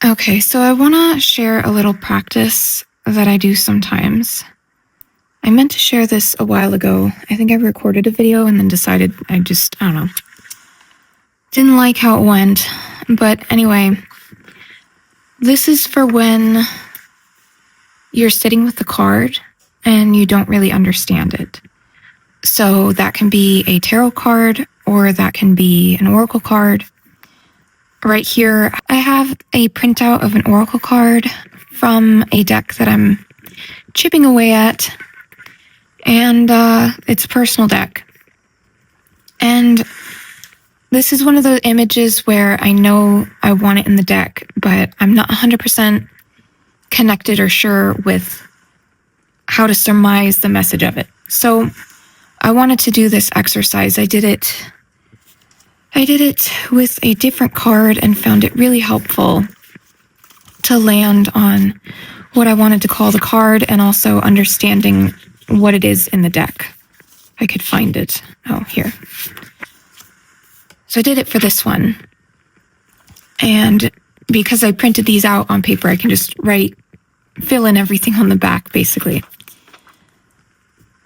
Okay, so I want to share a little practice that I do sometimes. I meant to share this a while ago. I think I recorded a video and then decided I don't know. Didn't like how it went. But anyway, this is for when you're sitting with the card and you don't really understand it. So that can be a tarot card or that can be an oracle card. Right here, I have a printout of an oracle card from a deck that I'm chipping away at, and it's a personal deck. And this is one of the images where I know I want it in the deck, but I'm not 100% connected or sure with how to surmise the message of it. So I wanted to do this exercise. I did it with a different card and found it really helpful to land on what I wanted to call the card and also understanding what it is in the deck. If I could find it. Oh, here. So I did it for this one. And because I printed these out on paper, I can just fill in everything on the back, basically.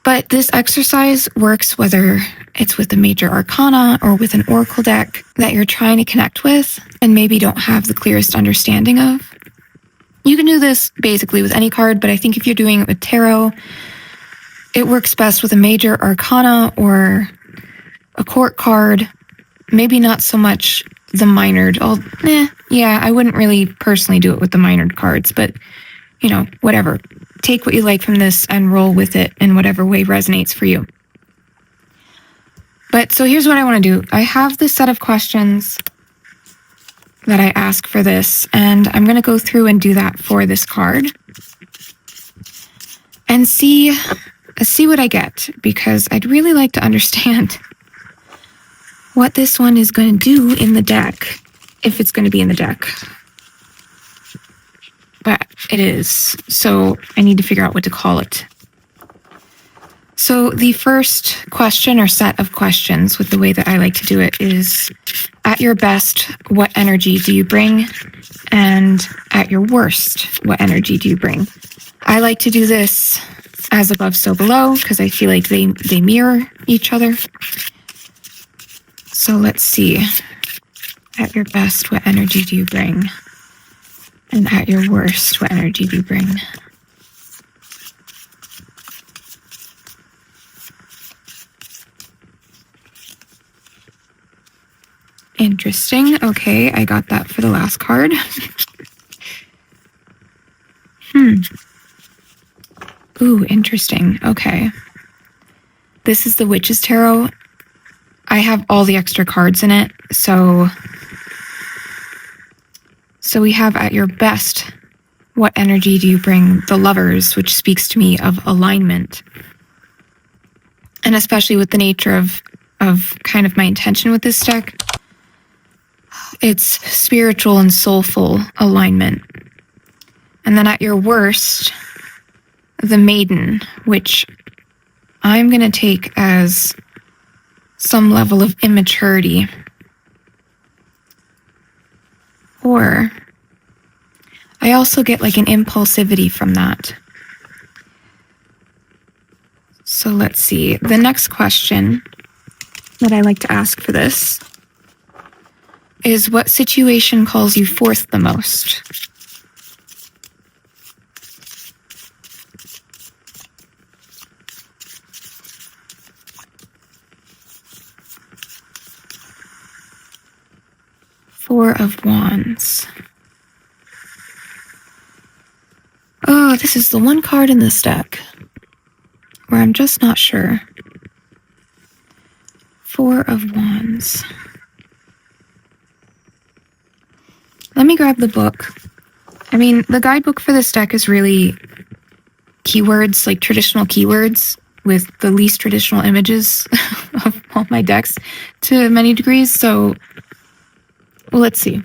But this exercise works whether it's with a Major Arcana or with an oracle deck that you're trying to connect with and maybe don't have the clearest understanding of. You can do this basically with any card, but I think if you're doing it with tarot, it works best with a Major Arcana or a court card. Maybe not so much the minored. I wouldn't really personally do it with the minored cards, but whatever. Take what you like from this and roll with it in whatever way resonates for you. But so here's what I want to do. I have this set of questions that I ask for this, and I'm going to go through and do that for this card and see what I get, because I'd really like to understand what this one is going to do in the deck, if it's going to be in the deck. But it is, so I need to figure out what to call it. So the first question or set of questions with the way that I like to do it is, at your best, what energy do you bring? And at your worst, what energy do you bring? I like to do this as above, so below, because I feel like they mirror each other. So let's see. At your best, what energy do you bring? And at your worst, what energy do you bring? Interesting. Okay, I got that for the last card. Ooh, interesting. Okay. This is the Witch's Tarot. I have all the extra cards in it, so we have at your best, what energy do you bring? The Lovers, which speaks to me of alignment. And especially with the nature of kind of my intention with this deck, it's spiritual and soulful alignment. And then at your worst, the Maiden, which I'm going to take as some level of immaturity. Or I also get like an impulsivity from that. So let's see. The next question that I like to ask for this is, what situation calls you forth the most? Four of Wands. Oh, this is the one card in this deck where I'm just not sure. Four of Wands. Let me grab the book. I mean, the guidebook for this deck is really keywords, like traditional keywords with the least traditional images of all my decks to many degrees. So let's see.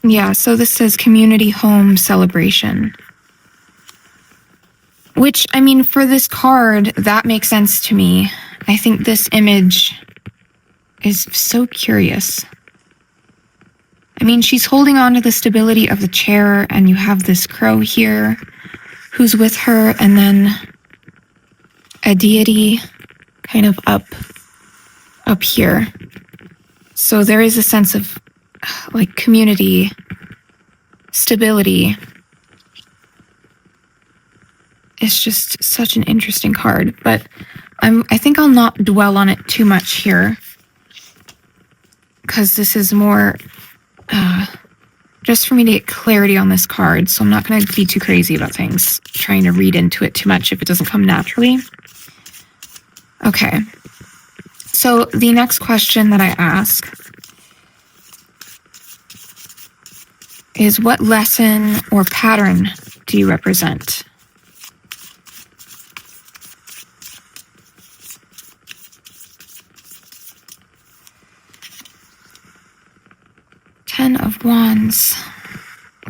Yeah, so this says community home celebration. Which, I mean, for this card, that makes sense to me. I think this image is so curious. I mean, she's holding on to the stability of the chair, and you have this crow here who's with her, and then a deity kind of up here. So there is a sense of like community, stability. It's just such an interesting card, but I think I'll not dwell on it too much here, because this is more just for me to get clarity on this card. So I'm not going to be too crazy about things, trying to read into it too much if it doesn't come naturally. Okay. So the next question that I ask is, what lesson or pattern do you represent? Ten of Wands.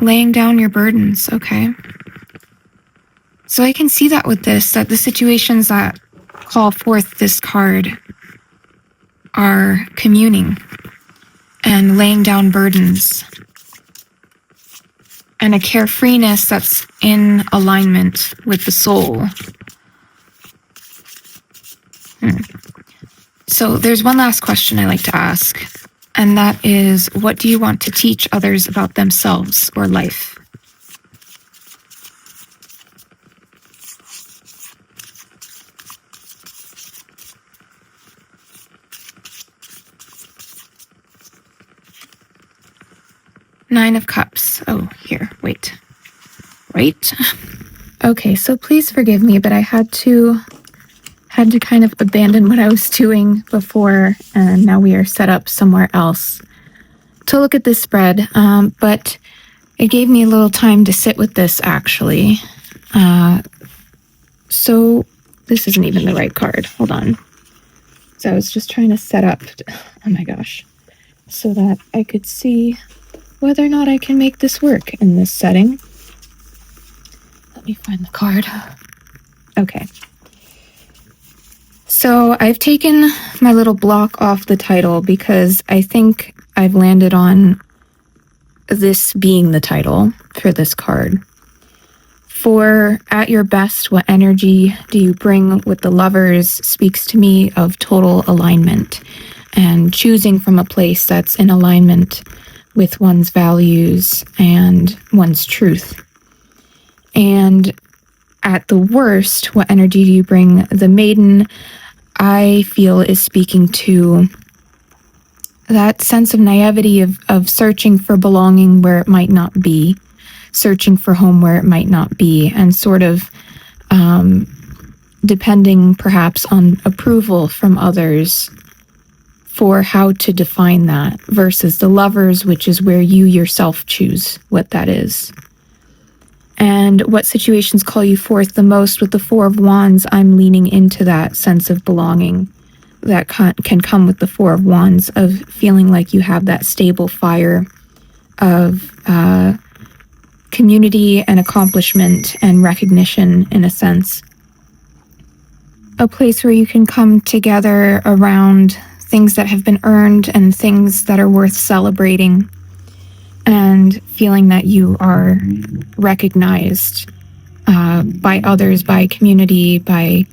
Laying down your burdens. Okay. So I can see that with this, that the situations that call forth this card are communing and laying down burdens and a carefreeness that's in alignment with the soul. So there's one last question I like to ask, and that is, what do you want to teach others about themselves or life? Nine of Cups. Oh, here, wait. Okay, so please forgive me, but I had to kind of abandon what I was doing before, and now we are set up somewhere else to look at this spread. But it gave me a little time to sit with this, actually. So this isn't even the right card. Hold on. So I was just trying to set up, oh my gosh, so that I could see whether or not I can make this work in this setting. Let me find the card. Okay. So I've taken my little block off the title because I think I've landed on this being the title for this card. For at your best, what energy do you bring with the Lovers speaks to me of total alignment and choosing from a place that's in alignment with one's values and one's truth. And at the worst, what energy do you bring? The Maiden, I feel, is speaking to that sense of naivety of searching for belonging where it might not be, searching for home where it might not be, and sort of depending perhaps on approval from others for how to define that, versus the Lovers, which is where you yourself choose what that is. And what situations call you forth the most? With the Four of Wands, I'm leaning into that sense of belonging that can come with the Four of Wands, of feeling like you have that stable fire of community and accomplishment and recognition, in a sense. A place where you can come together around things that have been earned and things that are worth celebrating, and feeling that you are recognized by others, by community, by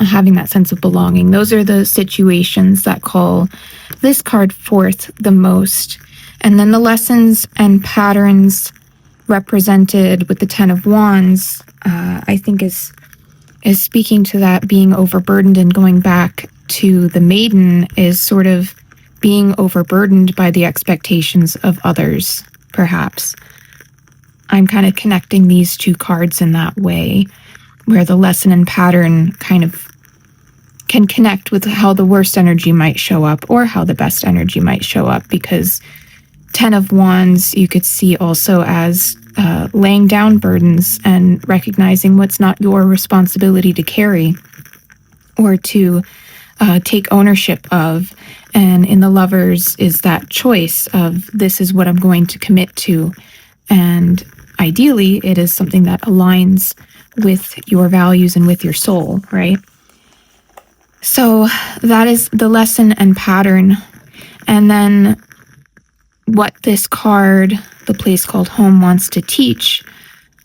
having that sense of belonging. Those are the situations that call this card forth the most. And then the lessons and patterns represented with the Ten of Wands, I think is speaking to that being overburdened, and going back to the Maiden is sort of being overburdened by the expectations of others, perhaps. I'm kind of connecting these two cards in that way, where the lesson and pattern kind of can connect with how the worst energy might show up or how the best energy might show up, because Ten of Wands you could see also as laying down burdens and recognizing what's not your responsibility to carry or to take ownership of. And in the Lovers is that choice of, this is what I'm going to commit to. And ideally, it is something that aligns with your values and with your soul, right? So that is the lesson and pattern. And then what this card, the place called home, wants to teach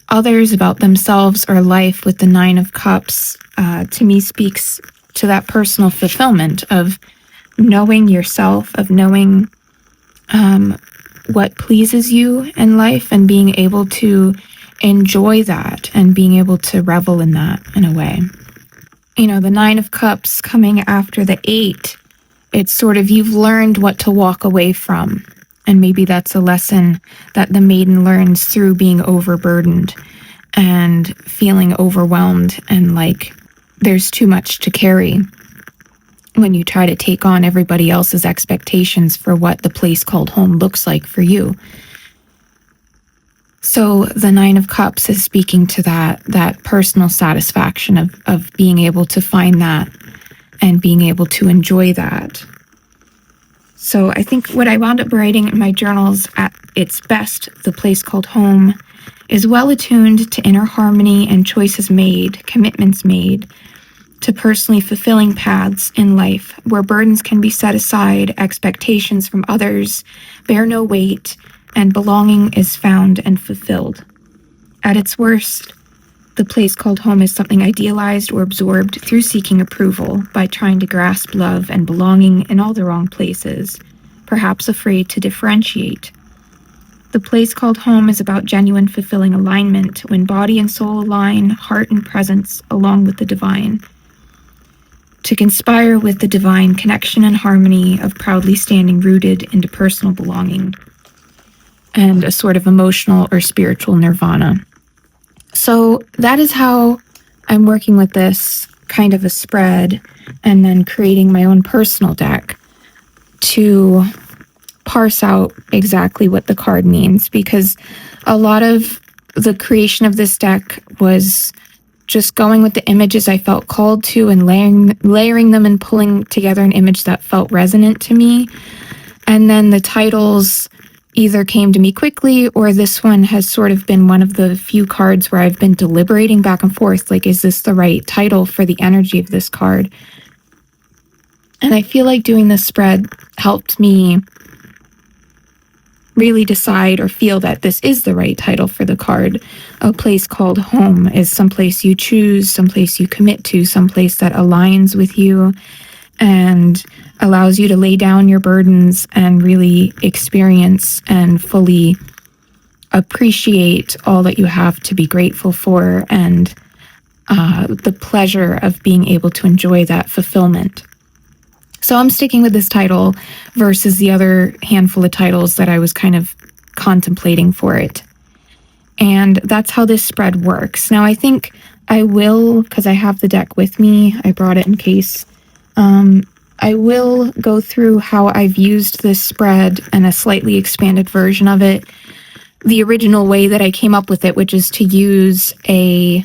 others about themselves or life with the Nine of Cups, to me speaks to that personal fulfillment of knowing yourself, of knowing what pleases you in life and being able to enjoy that and being able to revel in that in a way. You know, the Nine of Cups coming after the Eight, it's sort of you've learned what to walk away from. And maybe that's a lesson that the maiden learns through being overburdened and feeling overwhelmed and like there's too much to carry when you try to take on everybody else's expectations for what the place called home looks like for you. So the Nine of Cups is speaking to that personal satisfaction of being able to find that and being able to enjoy that. So I think what I wound up writing in my journals, at its best, the place called home is well attuned to inner harmony and choices made, commitments made, to personally fulfilling paths in life where burdens can be set aside, expectations from others bear no weight, and belonging is found and fulfilled. At its worst, the place called home is something idealized or absorbed through seeking approval by trying to grasp love and belonging in all the wrong places, perhaps afraid to differentiate. The place called home is about genuine fulfilling alignment when body and soul align, heart and presence along with the divine. To conspire with the divine connection and harmony of proudly standing rooted into personal belonging and a sort of emotional or spiritual nirvana. So that is how I'm working with this kind of a spread and then creating my own personal deck to parse out exactly what the card means, because a lot of the creation of this deck was just going with the images I felt called to and layering them and pulling together an image that felt resonant to me. And then the titles either came to me quickly, or this one has sort of been one of the few cards where I've been deliberating back and forth, like, is this the right title for the energy of this card? And I feel like doing this spread helped me really decide or feel that this is the right title for the card. A place called home is someplace you choose, someplace you commit to, someplace that aligns with you and allows you to lay down your burdens and really experience and fully appreciate all that you have to be grateful for and the pleasure of being able to enjoy that fulfillment. So I'm sticking with this title versus the other handful of titles that I was kind of contemplating for it. And that's how this spread works. Now I think I will, because I have the deck with me, I brought it in case, I will go through how I've used this spread and a slightly expanded version of it, the original way that I came up with it, which is to use a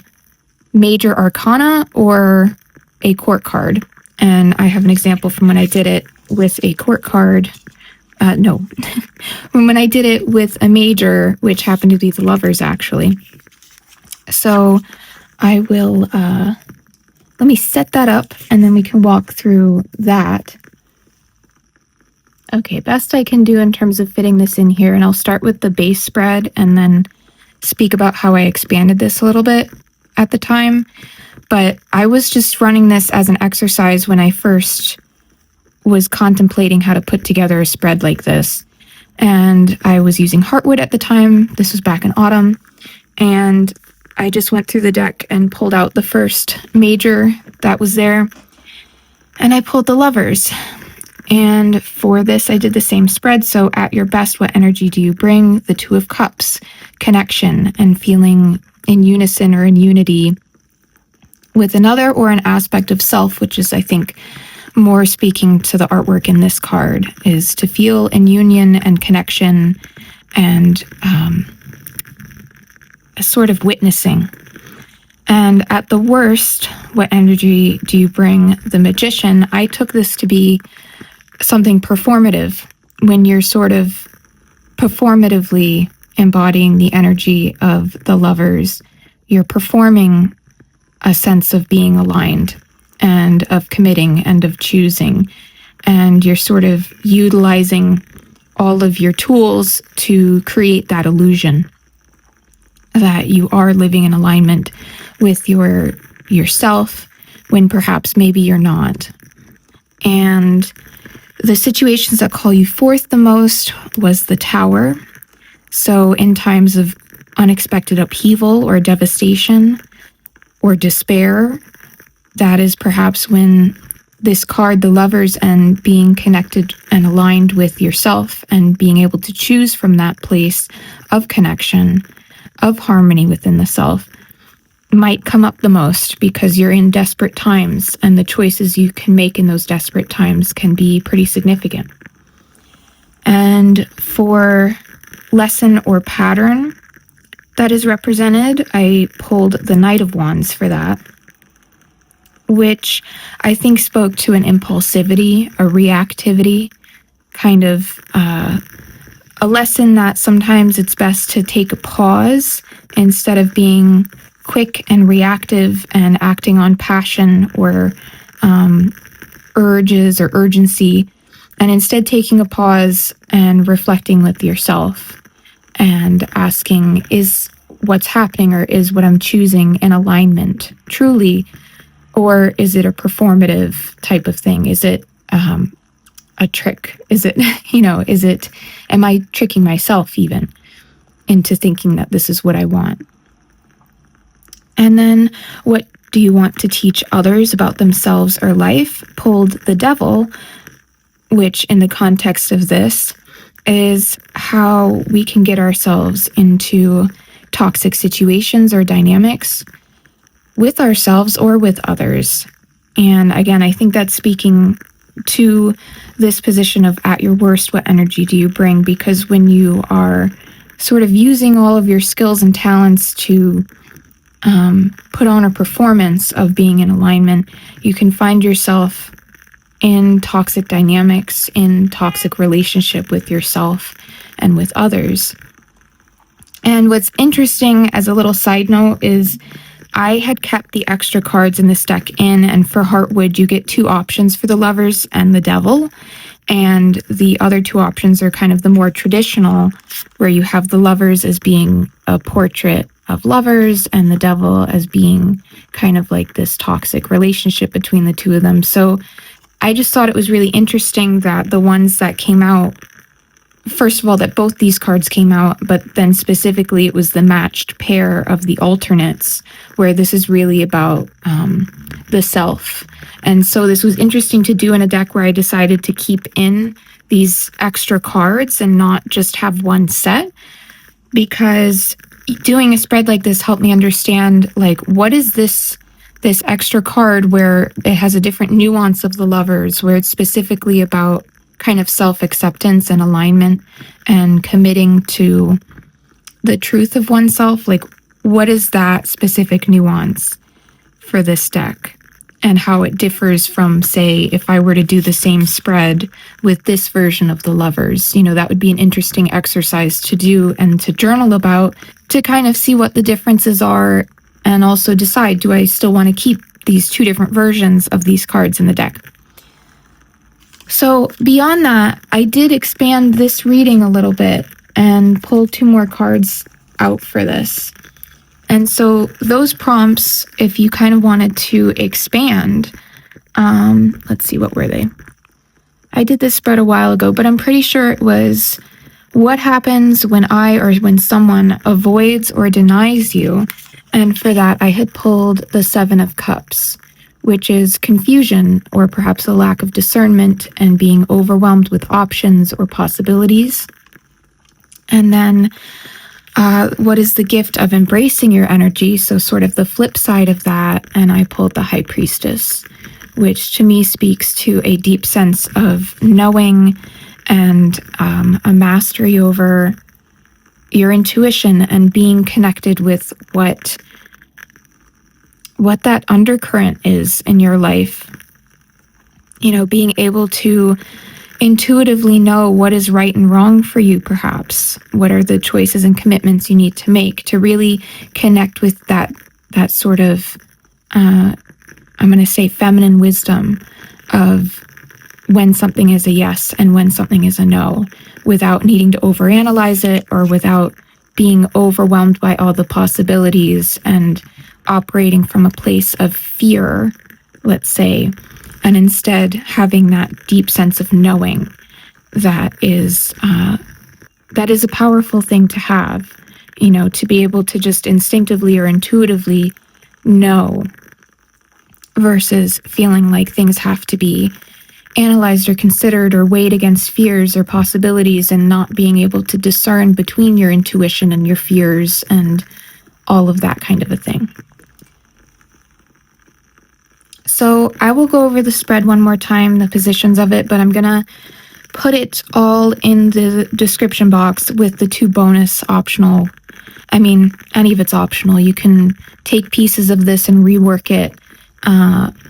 Major Arcana or a court card. And I have an example from when I did it with a court card. When I did it with a major, which happened to be the Lovers, actually. So I will, let me set that up and then we can walk through that. Okay, best I can do in terms of fitting this in here, and I'll start with the base spread and then speak about how I expanded this a little bit at the time. But I was just running this as an exercise when I first was contemplating how to put together a spread like this. And I was using Heartwood at the time. This was back in autumn. And I just went through the deck and pulled out the first major that was there. And I pulled the Lovers. And for this, I did the same spread. So at your best, what energy do you bring? The Two of Cups, connection and feeling in unison or in unity with another or an aspect of self, which is, I think, more speaking to the artwork in this card, is to feel in union and connection and a sort of witnessing. And at the worst, what energy do you bring? The Magician. I took this to be something performative, when you're sort of performatively embodying the energy of the Lovers. You're performing a sense of being aligned and of committing and of choosing. And you're sort of utilizing all of your tools to create that illusion that you are living in alignment with yourself when perhaps maybe you're not. And the situations that call you forth the most was the Tower. So in times of unexpected upheaval or devastation or despair, that is perhaps when this card, the Lovers, and being connected and aligned with yourself and being able to choose from that place of connection, of harmony within the self, might come up the most, because you're in desperate times and the choices you can make in those desperate times can be pretty significant. And for lesson or pattern that is represented, I pulled the Knight of Wands for that, which I think spoke to an impulsivity, a reactivity, kind of a lesson that sometimes it's best to take a pause instead of being quick and reactive and acting on passion or urges or urgency, and instead taking a pause and reflecting with yourself and asking, is what's happening or is what I'm choosing in alignment truly, or is it a performative type of thing? Is it a trick? Is it, am I tricking myself even into thinking that this is what I want? And then, what do you want to teach others about themselves or life? Pulled the Devil, which in the context of this is how we can get ourselves into toxic situations or dynamics with ourselves or with others. And again, I think that's speaking to this position of at your worst, what energy do you bring? Because when you are sort of using all of your skills and talents to put on a performance of being in alignment, you can find yourself in toxic dynamics, in toxic relationship with yourself and with others. And what's interesting as a little side note is I had kept the extra cards in this deck in, and for Heartwood, you get 2 options for the Lovers and the Devil. And the other 2 options are kind of the more traditional, where you have the Lovers as being a portrait of lovers and the Devil as being kind of like this toxic relationship between the 2 of them. So I just thought it was really interesting that the ones that came out, first of all, that both these cards came out, but then specifically it was the matched pair of the alternates, where this is really about the self. And so this was interesting to do in a deck where I decided to keep in these extra cards and not just have one set, because doing a spread like this helped me understand, like, what is this extra card where it has a different nuance of the Lovers, where it's specifically about kind of self-acceptance and alignment and committing to the truth of oneself. Like, what is that specific nuance for this deck and how it differs from, say, if I were to do the same spread with this version of the Lovers? That would be an interesting exercise to do and to journal about, to kind of see what the differences are, and also decide, do I still want to keep these 2 different versions of these cards in the deck? So beyond that, I did expand this reading a little bit and pull 2 more cards out for this. And so those prompts, if you kind of wanted to expand, let's see, what were they? I did this spread a while ago, but I'm pretty sure it was, what happens when when someone avoids or denies you? And for that, I had pulled the 7 of Cups, which is confusion or perhaps a lack of discernment and being overwhelmed with options or possibilities. And then what is the gift of embracing your energy? So sort of the flip side of that. And I pulled the High Priestess, which to me speaks to a deep sense of knowing and a mastery over your intuition and being connected with what that undercurrent is in your life. Being able to intuitively know what is right and wrong for you, perhaps. What are the choices and commitments you need to make to really connect with that sort of, I'm going to say, feminine wisdom of when something is a yes and when something is a no, without needing to overanalyze it or without being overwhelmed by all the possibilities and operating from a place of fear, let's say, and instead having that deep sense of knowing that is a powerful thing to have, to be able to just instinctively or intuitively know versus feeling like things have to be analyzed or considered or weighed against fears or possibilities and not being able to discern between your intuition and your fears and all of that kind of a thing. So I will go over the spread one more time, the positions of it, but I'm going to put it all in the description box with the 2 bonus optional. I mean, any of it's optional. You can take pieces of this and rework it.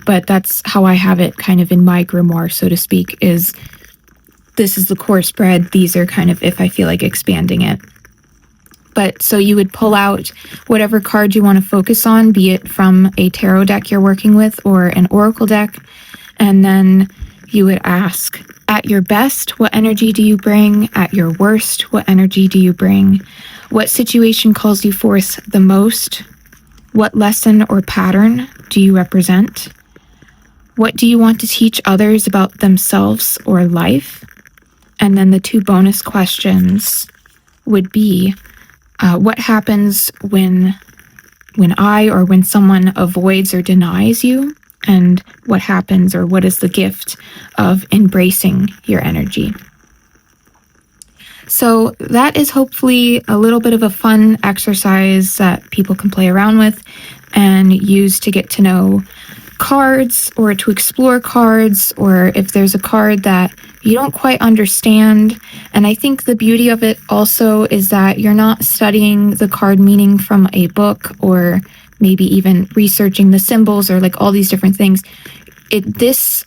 But that's how I have it kind of in my grimoire, so to speak, is this is the core spread. These are kind of if I feel like expanding it. But so you would pull out whatever card you want to focus on, be it from a tarot deck you're working with or an oracle deck. And then you would ask, at your best, what energy do you bring? At your worst, what energy do you bring? What situation calls you forth the most? What lesson or pattern do you represent? What do you want to teach others about themselves or life? And then the 2 bonus questions would be, what happens when I or when someone avoids or denies you? And what happens or what is the gift of embracing your energy? So that is hopefully a little bit of a fun exercise that people can play around with and use to get to know cards or to explore cards, or if there's a card that you don't quite understand. And I think the beauty of it also is that you're not studying the card meaning from a book or maybe even researching the symbols or like all these different things. This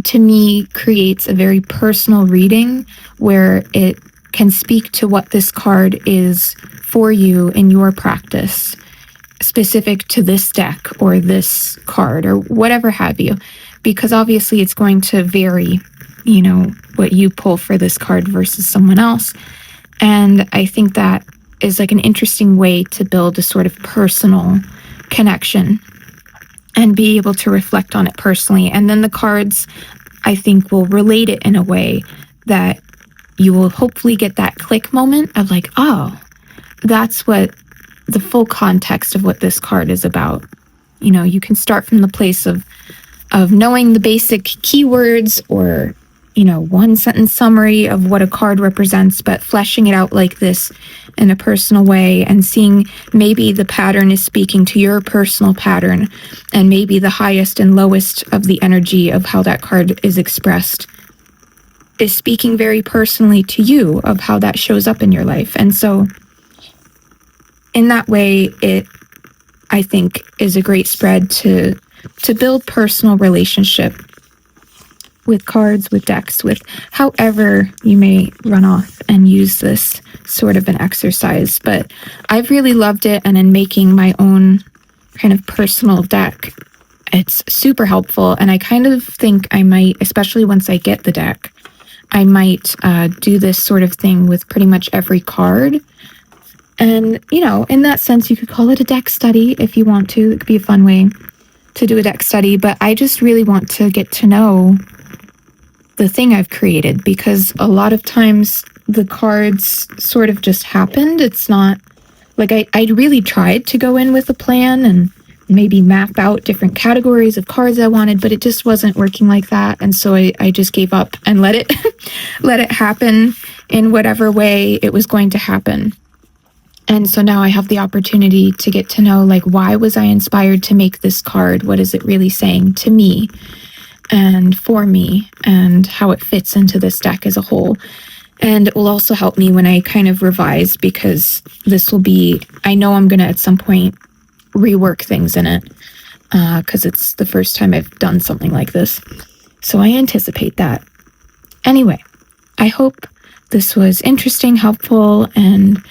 to me creates a very personal reading where it can speak to what this card is for you in your practice, specific to this deck or this card or whatever have you, because obviously it's going to vary, what you pull for this card versus someone else. And I think that is like an interesting way to build a sort of personal connection and be able to reflect on it personally. And then the cards, I think, will relate it in a way that you will hopefully get that click moment of like, oh, that's what the full context of what this card is about. You can start from the place of knowing the basic keywords or, one sentence summary of what a card represents, but fleshing it out like this in a personal way and seeing maybe the pattern is speaking to your personal pattern and maybe the highest and lowest of the energy of how that card is expressed is speaking very personally to you of how that shows up in your life. And so in that way, it, I think, is a great spread to build personal relationship with cards, with decks, with however you may run off and use this sort of an exercise. But I've really loved it, and in making my own kind of personal deck, it's super helpful. And I kind of think I might, especially once I get the deck, I might do this sort of thing with pretty much every card. And, in that sense, you could call it a deck study if you want to. It could be a fun way to do a deck study. But I just really want to get to know the thing I've created, because a lot of times the cards sort of just happened. It's not like I really tried to go in with a plan and maybe map out different categories of cards I wanted, but it just wasn't working like that. And so I just gave up and let it let it happen in whatever way it was going to happen. And so now I have the opportunity to get to know, like, why was I inspired to make this card? What is it really saying to me and for me, and how it fits into this deck as a whole? And it will also help me when I kind of revise, because this will be, I know I'm going to at some point rework things in it, because it's the first time I've done something like this. So I anticipate that. Anyway, I hope this was interesting, helpful, and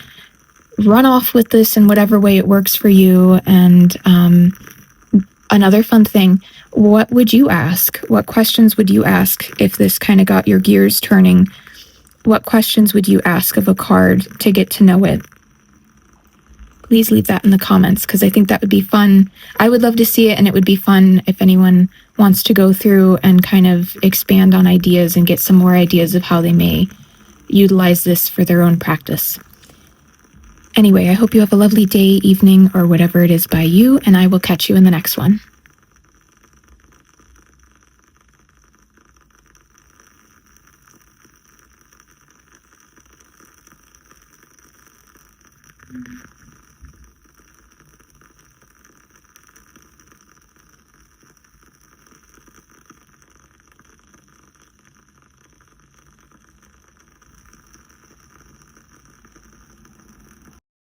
run off with this in whatever way it works for you. And another fun thing, What would you ask? What questions would you ask if this kind of got your gears turning? What questions would you ask of a card to get to know it? Please leave that in the comments, because I think that would be fun. I would love to see it, and it would be fun if anyone wants to go through and kind of expand on ideas and get some more ideas of how they may utilize this for their own practice. Anyway, I hope you have a lovely day, evening, or whatever it is by you, and I will catch you in the next one. Mm-hmm.